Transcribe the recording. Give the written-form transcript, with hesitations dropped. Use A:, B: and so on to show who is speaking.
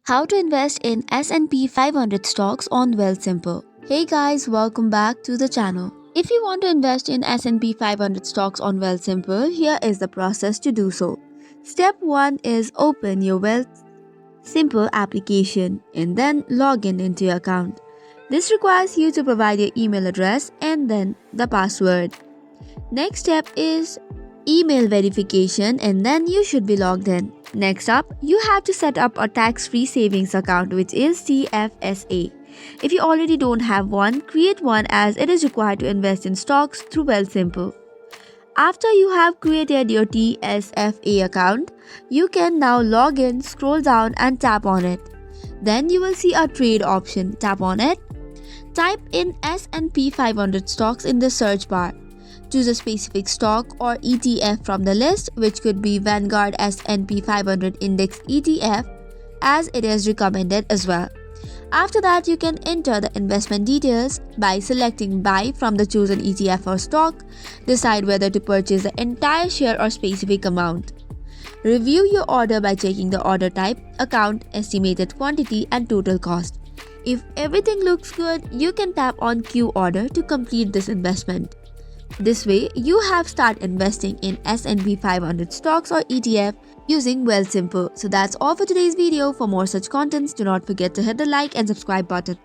A: How to invest in S&P 500 stocks on Wealthsimple. Hey guys, welcome back to the channel. If you want to invest in S&P 500 stocks on Wealthsimple, here is the process to do so. Step 1 is open your Wealthsimple application and then log in into your account. This requires you to provide your email address and then the password. Next step is email verification and then you should be logged in. Next up, you have to set up a tax-free savings account, which is TFSA. If you already don't have one, create one as it is required to invest in stocks through Wealthsimple. After you have created your TSFA account, you can now log in, scroll down and tap on it. Then you will see a trade option. Tap on it. Type in S&P 500 stocks in the search bar. Choose a specific stock or ETF from the list, which could be Vanguard S&P 500 Index ETF, as it is recommended as well. After that, you can enter the investment details by selecting Buy from the chosen ETF or stock. Decide whether to purchase the entire share or specific amount. Review your order by checking the order type, account, estimated quantity, and total cost. If everything looks good, you can tap on Queue Order to complete this investment. This way, you have started investing in S&P 500 stocks or ETF using Wealthsimple. So that's all for today's video. For more such contents, do not forget to hit the like and subscribe button.